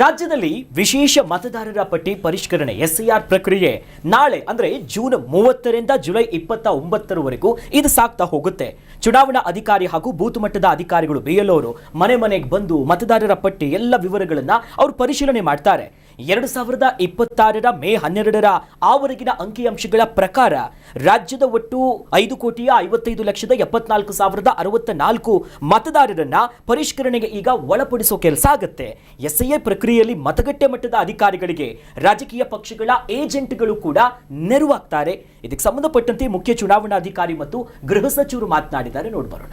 ರಾಜ್ಯದಲ್ಲಿ ವಿಶೇಷ ಮತದಾರರ ಪಟ್ಟಿ ಪರಿಷ್ಕರಣೆ ಎಸ್ಐಆರ್ ಪ್ರಕ್ರಿಯೆ ನಾಳೆ ಅಂದ್ರೆ ಜೂನ್ 30ರಿಂದ ಜುಲೈ 29ರವರೆಗೂ ಇದು ಸಾಗ್ತಾ ಹೋಗುತ್ತೆ. ಚುನಾವಣಾ ಅಧಿಕಾರಿ ಹಾಗೂ ಬೂತ್ ಮಟ್ಟದ ಅಧಿಕಾರಿಗಳು ಬಿಎಲ್ಒರು ಮನೆ ಮನೆಗೆ ಬಂದು ಮತದಾರರ ಪಟ್ಟಿ ಎಲ್ಲ ವಿವರಗಳನ್ನ ಅವರು ಪರಿಶೀಲನೆ ಮಾಡ್ತಾರೆ. 2026ರ ಮೇ 12ರ ಆವರೆಗಿನ ಅಂಕಿಅಂಶಗಳ ಪ್ರಕಾರ ರಾಜ್ಯದ ಒಟ್ಟು 5,55,74,064 ಮತದಾರರನ್ನ ಪರಿಷ್ಕರಣೆಗೆ ಈಗ ಒಳಪಡಿಸೋ ಕೆಲಸ ಆಗುತ್ತೆ. ಎಸ್ಐಆರ್ ಪ್ರಕ್ರಿಯೆಯಲ್ಲಿ ಮತಗಟ್ಟೆ ಮಟ್ಟದ ಅಧಿಕಾರಿಗಳಿಗೆ ರಾಜಕೀಯ ಪಕ್ಷಗಳ ಏಜೆಂಟ್ಗಳು ಕೂಡ ನೆರವಾಗ್ತಾರೆ. ಇದಕ್ಕೆ ಸಂಬಂಧಪಟ್ಟಂತೆ ಮುಖ್ಯ ಚುನಾವಣಾಧಿಕಾರಿ ಮತ್ತು ಗೃಹ ಸಚಿವರು ಮಾತನಾಡಿದ್ದಾರೆ, ನೋಡ್ಬರೋಣ.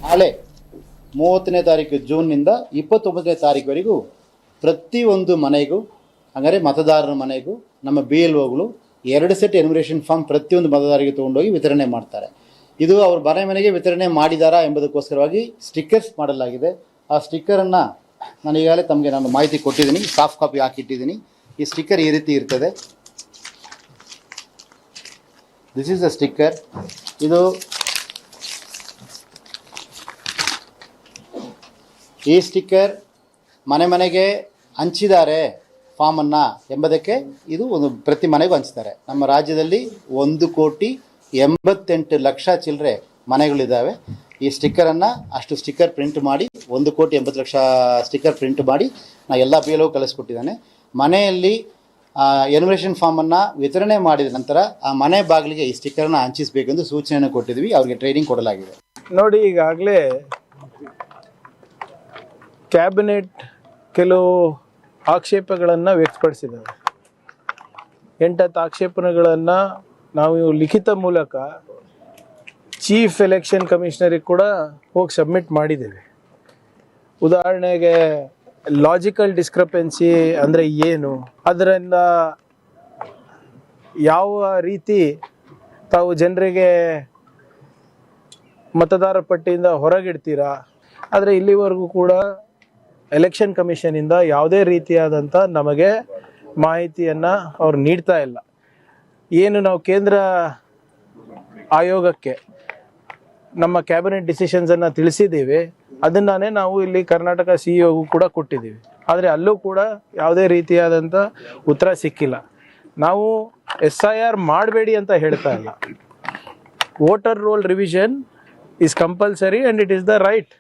ನಾಳೆ 30ನೇ ತಾರೀಕು ಜೂನ್ನಿಂದ 29ನೇ ತಾರೀಕುವರೆಗೂ ಪ್ರತಿಯೊಂದು ಮನೆಗೂ, ಹಾಗಾದರೆ ಮತದಾರರ ಮನೆಗೂ ನಮ್ಮ BLOಗಳು 2 ಸೆಟ್ ಎನ್ಯುಮರೇಷನ್ ಫಾರ್ಮ್ ಪ್ರತಿಯೊಂದು ಮತದಾರರಿಗೆ ತೊಗೊಂಡೋಗಿ ವಿತರಣೆ ಮಾಡ್ತಾರೆ. ಇದು ಅವ್ರ ಮನೆಗೆ ವಿತರಣೆ ಮಾಡಿದಾರಾ ಎಂಬುದಕ್ಕೋಸ್ಕರವಾಗಿ ಸ್ಟಿಕ್ಕರ್ಸ್ ಮಾಡಲಾಗಿದೆ. ಆ ಸ್ಟಿಕ್ಕರನ್ನು ನಾನು ಈಗಾಗಲೇ ತಮಗೆ ನಾನು ಮಾಹಿತಿ ಕೊಟ್ಟಿದ್ದೀನಿ, ಸಾಫ್ಟ್ ಕಾಪಿ ಹಾಕಿಟ್ಟಿದ್ದೀನಿ. ಈ ಸ್ಟಿಕ್ಕರ್ ಈ ರೀತಿ ಇರ್ತದೆ. This is a sticker. ಇದು ಈ ಸ್ಟಿಕ್ಕರ್ ಮನೆಗೆ ಹಂಚಿದ್ದಾರೆ ಫಾರ್ಮನ್ನು ಎಂಬುದಕ್ಕೆ ಇದು ಒಂದು ಪ್ರತಿ ಮನೆಗೂ ಹಂಚ್ತಾರೆ. ನಮ್ಮ ರಾಜ್ಯದಲ್ಲಿ 1,88,00,000 ಚಿಲ್ಲರೆ ಮನೆಗಳಿದ್ದಾವೆ. ಈ ಸ್ಟಿಕ್ಕರನ್ನು ಅಷ್ಟು ಸ್ಟಿಕ್ಕರ್ ಪ್ರಿಂಟ್ ಮಾಡಿ 1,80,00,000 ಸ್ಟಿಕ್ಕರ್ ಪ್ರಿಂಟ್ ಮಾಡಿ ನಾನು ಎಲ್ಲ BLO ಕಳಿಸ್ಕೊಟ್ಟಿದ್ದಾನೆ. ಮನೆಯಲ್ಲಿ ಎನ್ಯುಮರೇಷನ್ ಫಾರ್ಮನ್ನು ವಿತರಣೆ ಮಾಡಿದ ನಂತರ ಆ ಮನೆ ಬಾಗಿಲಿಗೆ ಈ ಸ್ಟಿಕ್ಕರನ್ನು ಹಂಚಿಸಬೇಕೆಂದು ಸೂಚನೆಯನ್ನು ಕೊಟ್ಟಿದ್ವಿ. ಅವರಿಗೆ ಟ್ರೈನಿಂಗ್ ಕೊಡಲಾಗಿದೆ. ನೋಡಿ, ಈಗಾಗಲೇ ಕ್ಯಾಬಿನೆಟ್ ಕೆಲವು ಆಕ್ಷೇಪಗಳನ್ನು ವ್ಯಕ್ತಪಡಿಸಿದ್ದಾರೆ. 8 ಆಕ್ಷೇಪಣೆಗಳನ್ನು ನಾವು ಲಿಖಿತ ಮೂಲಕ ಚೀಫ್ ಎಲೆಕ್ಷನ್ ಕಮಿಷನರಿಗೆ ಕೂಡ ಹೋಗಿ ಸಬ್ಮಿಟ್ ಮಾಡಿದ್ದೇವೆ. ಉದಾಹರಣೆಗೆ ಲಾಜಿಕಲ್ ಡಿಸ್ಕ್ರಪೆನ್ಸಿ ಅಂದರೆ ಏನು, ಅದರಿಂದ ಯಾವ ರೀತಿ ತಾವು ಜನರಿಗೆ ಮತದಾರ ಪಟ್ಟಿಯಿಂದ ಹೊರಗಿಡ್ತೀರಾ, ಆದರೆ ಇಲ್ಲಿವರೆಗೂ ಕೂಡ ಎಲೆಕ್ಷನ್ ಕಮಿಷನಿಂದ ಯಾವುದೇ ರೀತಿಯಾದಂಥ ನಮಗೆ ಮಾಹಿತಿಯನ್ನು ಅವ್ರು ನೀಡ್ತಾ ಇಲ್ಲ. ಏನು ನಾವು ಕೇಂದ್ರ ಆಯೋಗಕ್ಕೆ ನಮ್ಮ ಕ್ಯಾಬಿನೆಟ್ ಡಿಸಿಷನ್ಸನ್ನು ತಿಳಿಸಿದ್ದೀವಿ, ಅದನ್ನೇ ನಾವು ಇಲ್ಲಿ ಕರ್ನಾಟಕ CEO ಕೂಡ ಕೊಟ್ಟಿದ್ದೀವಿ. ಆದರೆ ಅಲ್ಲೂ ಕೂಡ ಯಾವುದೇ ರೀತಿಯಾದಂಥ ಉತ್ತರ ಸಿಕ್ಕಿಲ್ಲ. ನಾವು SIR ಮಾಡಬೇಡಿ ಅಂತ ಹೇಳ್ತಾ ಇಲ್ಲ. Voter roll revision is compulsory and it is the right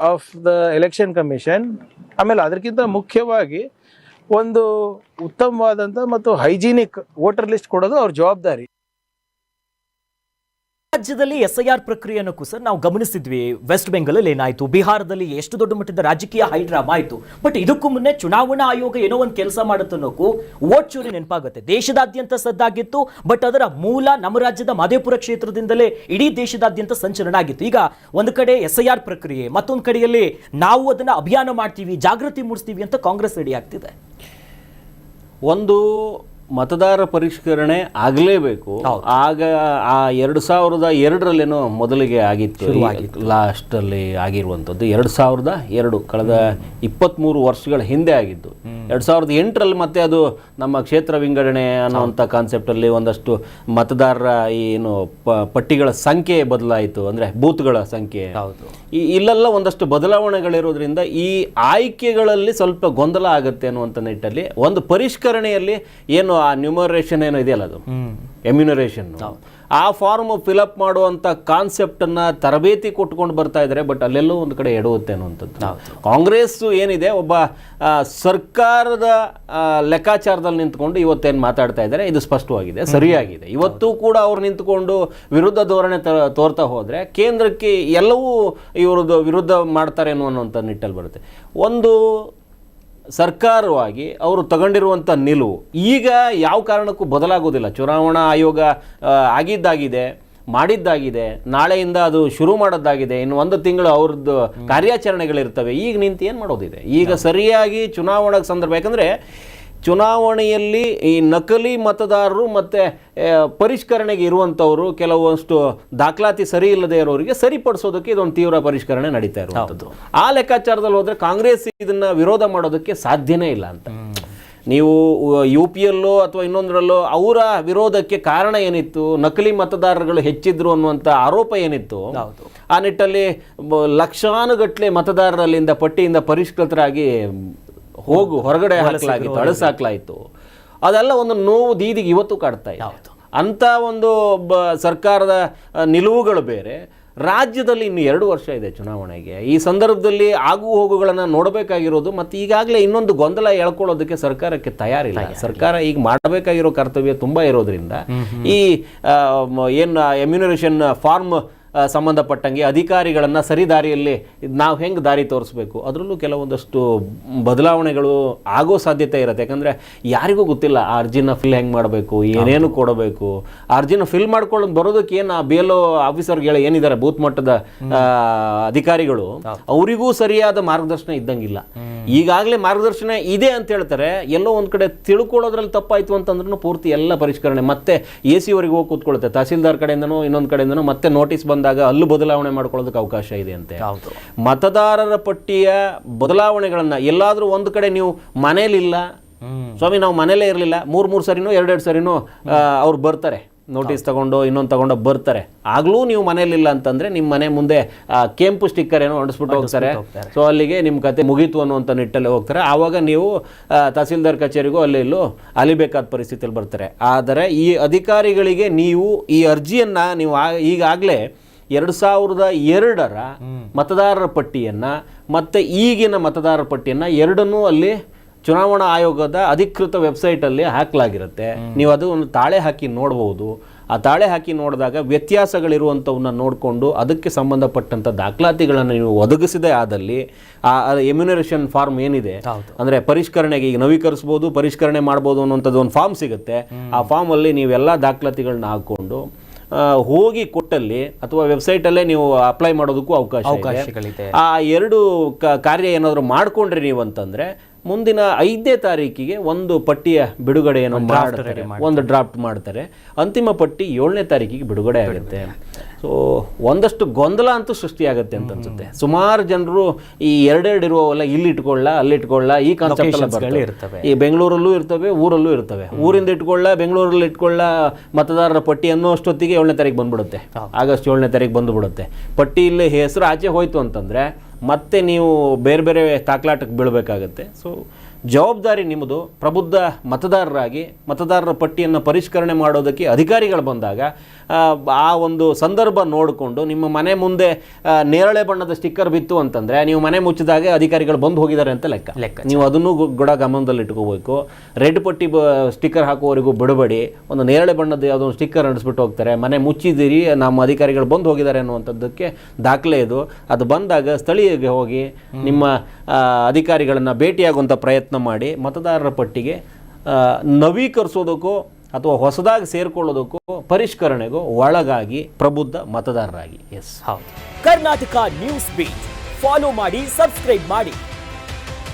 of the Election Commission. ಆಮೇಲೆ ಅದಕ್ಕಿಂತ ಮುಖ್ಯವಾಗಿ ಒಂದು ಉತ್ತಮವಾದಂಥ ಮತ್ತು ಹೈಜಿನಿಕ್ ವೋಟರ್ ಲಿಸ್ಟ್ ಕೊಡೋದು ಅವ್ರ ಜವಾಬ್ದಾರಿ. ರಾಜ್ಯದಲ್ಲಿ ಎಸ್ಐಆರ್ ಪ್ರಕ್ರಿಯೆಯನ್ನು ಸರ್ ನಾವು ಗಮನಿಸಿದ್ವಿ. ವೆಸ್ಟ್ ಬೆಂಗಾಲಲ್ಲಿ ಏನಾಯ್ತು, ಬಿಹಾರದಲ್ಲಿ ಎಷ್ಟು ದೊಡ್ಡ ಮಟ್ಟದ ರಾಜಕೀಯ ಹೈಡ್ರಾಮಾ ಆಯಿತು. ಬಟ್ ಇದಕ್ಕೂ ಮುನ್ನೆ ಚುನಾವಣಾ ಆಯೋಗ ಏನೋ ಒಂದು ಕೆಲಸ ಮಾಡುತ್ತನ್ನೋಕ್ಕೂ ವೋಟ್ ಚೋರಿ ನೆನಪಾಗುತ್ತೆ. ದೇಶದಾದ್ಯಂತ ಸದ್ದಾಗಿತ್ತು, ಬಟ್ ಅದರ ಮೂಲ ನಮ್ಮ ರಾಜ್ಯದ ಮಧೇಪುರ ಕ್ಷೇತ್ರದಿಂದಲೇ ಇಡೀ ದೇಶದಾದ್ಯಂತ ಸಂಚಲನ ಆಗಿತ್ತು. ಈಗ ಒಂದು ಕಡೆ ಎಸ್ಐಆರ್ ಪ್ರಕ್ರಿಯೆ, ಮತ್ತೊಂದು ಕಡೆಯಲ್ಲಿ ನಾವು ಅದನ್ನ ಅಭಿಯಾನ ಮಾಡ್ತೀವಿ, ಜಾಗೃತಿ ಮೂಡಿಸ್ತೀವಿ ಅಂತ ಕಾಂಗ್ರೆಸ್ ರೆಡಿ ಆಗ್ತಿದೆ. ಒಂದು ಮತದಾರ ಪರಿಷ್ಕರಣೆ ಆಗಲೇಬೇಕು. ಆಗ ಆ 2002ರಲ್ಲೇನೋ ಮೊದಲಿಗೆ ಆಗಿತ್ತು, ಲಾಸ್ಟಲ್ಲಿ ಆಗಿರುವಂಥದ್ದು 2002 ಕಳೆದ 23 ವರ್ಷಗಳ ಹಿಂದೆ ಆಗಿದ್ದು. 2008ರಲ್ಲಿ ಮತ್ತೆ ಅದು ನಮ್ಮ ಕ್ಷೇತ್ರ ವಿಂಗಡಣೆ ಅನ್ನೋವಂಥ ಕಾನ್ಸೆಪ್ಟಲ್ಲಿ ಒಂದಷ್ಟು ಮತದಾರರ ಏನು ಪಟ್ಟಿಗಳ ಸಂಖ್ಯೆ ಬದಲಾಯಿತು, ಅಂದರೆ ಬೂತ್ಗಳ ಸಂಖ್ಯೆ. ಇಲ್ಲೆಲ್ಲ ಒಂದಷ್ಟು ಬದಲಾವಣೆಗಳಿರೋದ್ರಿಂದ ಈ ಆಯ್ಕೆಗಳಲ್ಲಿ ಸ್ವಲ್ಪ ಗೊಂದಲ ಆಗುತ್ತೆ ಅನ್ನುವಂಥ ನಿಟ್ಟಲ್ಲಿ ಒಂದು ಪರಿಷ್ಕರಣೆಯಲ್ಲಿ ಏನು ಆ ನ್ಯೂಮರೇಷನ್ ಏನೋ ಇದೆಯಲ್ಲ, ಅದು ಎಮ್ಯುನರೇಷನ್, ಆ ಫಾರ್ಮ್ ಫಿಲಪ್ ಮಾಡುವಂಥ ಕಾನ್ಸೆಪ್ಟನ್ನು ತರಬೇತಿ ಕೊಟ್ಕೊಂಡು ಬರ್ತಾ ಇದ್ದಾರೆ. ಬಟ್ ಅಲ್ಲೆಲ್ಲೋ ಒಂದು ಕಡೆ ಎಡುತ್ತೆ ಅನ್ನುವಂಥದ್ದು. ಕಾಂಗ್ರೆಸ್ ಏನಿದೆ, ಒಬ್ಬ ಸರ್ಕಾರದ ಲೆಕ್ಕಾಚಾರದಲ್ಲಿ ನಿಂತ್ಕೊಂಡು ಇವತ್ತೇನು ಮಾತಾಡ್ತಾ ಇದ್ದಾರೆ, ಇದು ಸ್ಪಷ್ಟವಾಗಿದೆ, ಸರಿಯಾಗಿದೆ. ಇವತ್ತು ಕೂಡ ಅವ್ರು ನಿಂತ್ಕೊಂಡು ವಿರುದ್ಧ ಧೋರಣೆ ತೋರ್ತಾ ಹೋದರೆ ಕೇಂದ್ರಕ್ಕೆ ಎಲ್ಲವೂ ಇವ್ರದ್ದು ವಿರುದ್ಧ ಮಾಡ್ತಾರೆ ಅನ್ನುವಂಥ ನಿಟ್ಟಲ್ಲಿ ಬರುತ್ತೆ. ಒಂದು ಸರ್ಕಾರವಾಗಿ ಅವರು ತಗೊಂಡಿರುವಂಥ ನಿಲುವು ಈಗ ಯಾವ ಕಾರಣಕ್ಕೂ ಬದಲಾಗೋದಿಲ್ಲ. ಚುನಾವಣಾ ಆಯೋಗ ಆಗಿದ್ದಾಗಿದೆ, ಮಾಡಿದ್ದಾಗಿದೆ, ನಾಳೆಯಿಂದ ಅದು ಶುರು ಮಾಡೋದಾಗಿದೆ. ಇನ್ನು 1 ತಿಂಗಳು ಅವ್ರದ್ದು ಕಾರ್ಯಾಚರಣೆಗಳಿರ್ತವೆ. ಈಗ ನಿಂತು ಏನು ಮಾಡೋದಿದೆ? ಈಗ ಸರಿಯಾಗಿ ಚುನಾವಣಾ ಸಂದರ್ಭ, ಯಾಕಂದರೆ ಚುನಾವಣೆಯಲ್ಲಿ ಈ ನಕಲಿ ಮತದಾರರು ಮತ್ತು ಪರಿಷ್ಕರಣೆಗೆ ಇರುವಂಥವರು ಕೆಲವಷ್ಟು ದಾಖಲಾತಿ ಸರಿ ಇಲ್ಲದೆ ಇರೋರಿಗೆ ಸರಿಪಡಿಸೋದಕ್ಕೆ ಇದೊಂದು ತೀವ್ರ ಪರಿಷ್ಕರಣೆ ನಡೀತಾ ಇರುವಂಥದ್ದು. ಆ ಲೆಕ್ಕಾಚಾರದಲ್ಲಿ ಹೋದರೆ ಕಾಂಗ್ರೆಸ್ ಇದನ್ನು ವಿರೋಧ ಮಾಡೋದಕ್ಕೆ ಸಾಧ್ಯನೇ ಇಲ್ಲ ಅಂತ. ನೀವು UPL ಅಥವಾ ಇನ್ನೊಂದರಲ್ಲೋ ಅವರ ವಿರೋಧಕ್ಕೆ ಕಾರಣ ಏನಿತ್ತು, ನಕಲಿ ಮತದಾರರುಗಳು ಹೆಚ್ಚಿದ್ರು ಅನ್ನುವಂಥ ಆರೋಪ ಏನಿತ್ತು, ಆ ನಿಟ್ಟಲ್ಲಿ ಲಕ್ಷಾನುಗಟ್ಟಲೆ ಮತದಾರರಲ್ಲಿಂದ ಪಟ್ಟಿಯಿಂದ ಪರಿಷ್ಕೃತರಾಗಿ ಹೊರಗಡೆ ಹಾಕಲಾಗಿತ್ತು, ಅಳಿಸಾಕಲಾಯಿತು. ಅದೆಲ್ಲ ಒಂದು ನೋವು ದೀದಿಗೆ ಇವತ್ತು ಕಾಡ್ತಾ ಇದೆ. ಅಂಥ ಒಂದು ಸರ್ಕಾರದ ನಿಲುವುಗಳು ಬೇರೆ. ರಾಜ್ಯದಲ್ಲಿ ಇನ್ನು 2 ವರ್ಷ ಇದೆ ಚುನಾವಣೆಗೆ. ಈ ಸಂದರ್ಭದಲ್ಲಿ ಆಗು ಹೋಗುಗಳನ್ನು ನೋಡಬೇಕಾಗಿರೋದು, ಮತ್ತು ಈಗಾಗಲೇ ಇನ್ನೊಂದು ಗೊಂದಲ ಎಳ್ಕೊಳ್ಳೋದಕ್ಕೆ ಸರ್ಕಾರಕ್ಕೆ ತಯಾರಿಲ್ಲ. ಸರ್ಕಾರ ಈಗ ಮಾಡಬೇಕಾಗಿರೋ ಕರ್ತವ್ಯ ತುಂಬ ಇರೋದ್ರಿಂದ ಈ ಏನು ಎಮ್ಯುನರೇಷನ್ ಫಾರ್ಮ್ ಸಂಬಂಧಪಟ್ಟಂಗೆ ಅಧಿಕಾರಿಗಳನ್ನು ಸರಿದಾರಿಯಲ್ಲಿ ನಾವು ಹೆಂಗೆ ದಾರಿ ತೋರಿಸ್ಬೇಕು, ಅದರಲ್ಲೂ ಕೆಲವೊಂದಷ್ಟು ಬದಲಾವಣೆಗಳು ಆಗೋ ಸಾಧ್ಯತೆ ಇರುತ್ತೆ. ಯಾಕಂದರೆ ಯಾರಿಗೂ ಗೊತ್ತಿಲ್ಲ ಆ ಅರ್ಜಿನ ಫಿಲ್ ಹೆಂಗೆ ಮಾಡಬೇಕು, ಏನೇನು ಕೊಡಬೇಕು. ಆ ಅರ್ಜಿನ ಫಿಲ್ ಮಾಡ್ಕೊಳ್ಳೋದು ಬರೋದಕ್ಕೆ ಏನು ಆ BLO ಆಫೀಸರ್ಗಳು ಏನಿದ್ದಾರೆ ಬೂತ್ ಮಟ್ಟದ ಅಧಿಕಾರಿಗಳು, ಅವರಿಗೂ ಸರಿಯಾದ ಮಾರ್ಗದರ್ಶನ ಇದ್ದಂಗಿಲ್ಲ. ಈಗಾಗಲೇ ಮಾರ್ಗದರ್ಶನ ಇದೆ ಅಂತ ಹೇಳ್ತಾರೆ, ಎಲ್ಲೋ ಒಂದು ಕಡೆ ತಿಳ್ಕೊಳ್ಳೋದ್ರಲ್ಲಿ ತಪ್ಪಾಯಿತು ಅಂತಂದ್ರೂ ಪೂರ್ತಿ ಎಲ್ಲ ಪರಿಷ್ಕರಣೆ ಮತ್ತೆ AC ವರೆಗೆ ಹೋಗಿ ಕೂತ್ಕೊಳ್ಳುತ್ತೆ. ತಹಸೀಲ್ದಾರ್ ಕಡೆಯಿಂದನೋ ಇನ್ನೊಂದು ಕಡೆಯಿಂದನೋ ಮತ್ತೆ ನೋಟಿಸ್ ಬಂದಾಗ ಅಲ್ಲೂ ಬದಲಾವಣೆ ಮಾಡ್ಕೊಳ್ಳೋದಕ್ಕೆ ಅವಕಾಶ ಇದೆ ಅಂತೆ. ಮತದಾರರ ಪಟ್ಟಿಯ ಬದಲಾವಣೆಗಳನ್ನ ಎಲ್ಲಾದ್ರೂ ಒಂದು ಕಡೆ ನೀವು ಮನೇಲಿಲ್ಲ ಸ್ವಾಮಿ, ನಾವು ಮನೇಲೇ ಇರಲಿಲ್ಲ, 3 ಸರಿನೋ 2 ಸರಿನೋ ಅವ್ರು ಬರ್ತಾರೆ, ನೋಟಿಸ್ ತಗೊಂಡು ಇನ್ನೊಂದು ತಗೊಂಡು ಬರ್ತಾರೆ, ಆಗ್ಲೂ ನೀವು ಮನೇಲಿಲ್ಲ ಅಂತಂದ್ರೆ ನಿಮ್ಮ ಮನೆ ಮುಂದೆ ಕೆಂಪು ಸ್ಟಿಕ್ಕರ್ ಏನೋ ಅಂಟಿಸ್ಬಿಟ್ಟು ಹೋಗ್ತಾರೆ. ಸೊ ಅಲ್ಲಿಗೆ ನಿಮ್ಮ ಕತೆ ಮುಗೀತು ಅನ್ನುವಂಥ ನಿಟ್ಟಲ್ಲಿ ಹೋಗ್ತಾರೆ. ಆವಾಗ ನೀವು ತಹಸೀಲ್ದಾರ್ ಕಚೇರಿಗೂ ಅಲ್ಲಿಲ್ಲೂ ಅಲಿಬೇಕಾದ ಪರಿಸ್ಥಿತಿಯಲ್ಲಿ ಬರ್ತಾರೆ. ಆದರೆ ಈ ಅಧಿಕಾರಿಗಳಿಗೆ ನೀವು ಈ ಅರ್ಜಿಯನ್ನ ನೀವು ಈಗಾಗಲೇ 2002ರ ಮತದಾರರ ಪಟ್ಟಿಯನ್ನ ಮತ್ತೆ ಈಗಿನ ಮತದಾರರ ಪಟ್ಟಿಯನ್ನ ಎರಡನ್ನೂ ಅಲ್ಲಿ ಚುನಾವಣಾ ಆಯೋಗದ ಅಧಿಕೃತ ವೆಬ್ಸೈಟಲ್ಲಿ ಹಾಕಲಾಗಿರುತ್ತೆ. ನೀವು ಅದು ಒಂದು ತಾಳೆ ಹಾಕಿ ನೋಡ್ಬೋದು. ಆ ತಾಳೆ ಹಾಕಿ ನೋಡಿದಾಗ ವ್ಯತ್ಯಾಸಗಳಿರುವಂಥವನ್ನ ನೋಡಿಕೊಂಡು ಅದಕ್ಕೆ ಸಂಬಂಧಪಟ್ಟಂಥ ದಾಖಲಾತಿಗಳನ್ನು ನೀವು ಒದಗಿಸಿದೆ ಆದಲ್ಲಿ ಆ ಎಮ್ಯುನರೇಷನ್ ಫಾರ್ಮ್ ಏನಿದೆ, ಅಂದರೆ ಪರಿಷ್ಕರಣೆಗೆ ಈಗ ನವೀಕರಿಸ್ಬೋದು, ಪರಿಷ್ಕರಣೆ ಮಾಡ್ಬೋದು ಅನ್ನುವಂಥದ್ದು ಒಂದು ಫಾರ್ಮ್ ಸಿಗುತ್ತೆ. ಆ ಫಾರ್ಮಲ್ಲಿ ನೀವೆಲ್ಲ ದಾಖಲಾತಿಗಳನ್ನ ಹಾಕ್ಕೊಂಡು ಹೋಗಿ ಕೊಟ್ಟಲ್ಲಿ ಅಥವಾ ವೆಬ್ಸೈಟಲ್ಲೇ ನೀವು ಅಪ್ಲೈ ಮಾಡೋದಕ್ಕೂ ಅವಕಾಶಗಳಿದೆ. ಆ 2 ಕಾರ್ಯ ಏನಾದರೂ ಮಾಡಿಕೊಂಡ್ರಿ ನೀವು ಅಂತಂದರೆ ಮುಂದಿನ 5ನೇ ತಾರೀಕಿಗೆ ಒಂದು ಪಟ್ಟಿಯ ಬಿಡುಗಡೆಯನ್ನು ಮಾಡ್ತಾರೆ, ಒಂದು ಡ್ರಾಫ್ಟ್ ಮಾಡ್ತಾರೆ. ಅಂತಿಮ ಪಟ್ಟಿ 7ನೇ ತಾರೀಕಿಗೆ ಬಿಡುಗಡೆ ಆಗುತ್ತೆ. ಸೊ ಒಂದಷ್ಟು ಗೊಂದಲ ಅಂತೂ ಸೃಷ್ಟಿಯಾಗುತ್ತೆ ಅಂತ ಅನ್ಸುತ್ತೆ. ಸುಮಾರು ಜನರು ಈ 2 ಇರುವವಲ್ಲ, ಇಲ್ಲಿ ಇಟ್ಕೊಳ್ಳ ಅಲ್ಲಿ ಇಟ್ಕೊಳ್ಳ ಈ ಕಾನ್ಸೆಪ್ಟ್ ಇರ್ತವೆ. ಈ ಬೆಂಗಳೂರಲ್ಲೂ ಇರ್ತವೆ, ಊರಲ್ಲೂ ಇರ್ತವೆ. ಊರಿಂದ ಇಟ್ಕೊಳ್ಳ, ಬೆಂಗಳೂರಲ್ಲಿ ಇಟ್ಕೊಳ್ಳ ಮತದಾರರ ಪಟ್ಟಿ ಅನ್ನೋ ಅಷ್ಟೊತ್ತಿಗೆ 7ನೇ ತಾರೀಕು ಬಂದ್ಬಿಡುತ್ತೆ, ಆಗಸ್ಟ್ 7ನೇ ತಾರೀಕು ಬಂದುಬಿಡುತ್ತೆ. ಪಟ್ಟಿಯಲ್ಲಿ ಹೆಸರು ಆಚೆ ಹೋಯ್ತು ಅಂತಂದರೆ ಮತ್ತೆ ನೀವು ಬೇರೆ ಬೇರೆ ತಾಕ್ಲಾಟಕ್ಕೆ ಬೀಳಬೇಕಾಗತ್ತೆ. ಸೊ ಜವಾಬ್ದಾರಿ ನಿಮ್ಮದು. ಪ್ರಬುದ್ಧ ಮತದಾರರಾಗಿ ಮತದಾರರ ಪಟ್ಟಿಯನ್ನು ಪರಿಷ್ಕರಣೆ ಮಾಡೋದಕ್ಕೆ ಅಧಿಕಾರಿಗಳು ಬಂದಾಗ ಆ ಒಂದು ಸಂದರ್ಭ ನೋಡಿಕೊಂಡು ನಿಮ್ಮ ಮನೆ ಮುಂದೆ ನೇರಳೆ ಬಣ್ಣದ ಸ್ಟಿಕ್ಕರ್ ಬಿತ್ತು ಅಂತಂದರೆ ನೀವು ಮನೆ ಮುಚ್ಚಿದಾಗ ಅಧಿಕಾರಿಗಳು ಬಂದು ಹೋಗಿದ್ದಾರೆ ಅಂತ ಲೆಕ್ಕ. ನೀವು ಅದನ್ನು ಕೂಡ ಗಮನದಲ್ಲಿ ಇಟ್ಕೋಬೇಕು. ರೆಡ್ ಪಟ್ಟಿ ಸ್ಟಿಕ್ಕರ್ ಹಾಕುವವರೆಗೂ ಬಿಡಬೇಡಿ. ಒಂದು ನೇರಳೆ ಬಣ್ಣದ ಯಾವುದೋ ಒಂದು ಸ್ಟಿಕ್ಕರ್ ಅಂಟಿಸ್ಬಿಟ್ಟು ಹೋಗ್ತಾರೆ, ಮನೆ ಮುಚ್ಚಿದ್ದೀರಿ, ನಮ್ಮ ಅಧಿಕಾರಿಗಳು ಬಂದು ಹೋಗಿದ್ದಾರೆ ಅನ್ನುವಂಥದ್ದಕ್ಕೆ ದಾಖಲೆ ಇದು. ಅದು ಬಂದಾಗ ಸ್ಥಳೀಯರಿಗೆ ಹೋಗಿ ನಿಮ್ಮ ಅಧಿಕಾರಿಗಳನ್ನು ಭೇಟಿಯಾಗುವಂಥ ಪ್ರಯತ್ನ ಮಾಡಿ ಮತದಾರರ ಪಟ್ಟಿಗೆ ನವೀಕರಿಸೋದಕ್ಕೂ ಅಥವಾ ಹೊಸದಾಗಿ ಸೇರ್ಕೊಳ್ಳೋದಕ್ಕೂ ಪರಿಷ್ಕರಣೆಗೂ ಒಳಗಾಗಿ ಪ್ರಬುದ್ಧ ಮತದಾರರಾಗಿ. ಕರ್ನಾಟಕ ನ್ಯೂಸ್ ಬೀಟ್ ಫಾಲೋ ಮಾಡಿ, ಸಬ್ಸ್ಕ್ರೈಬ್ ಮಾಡಿ.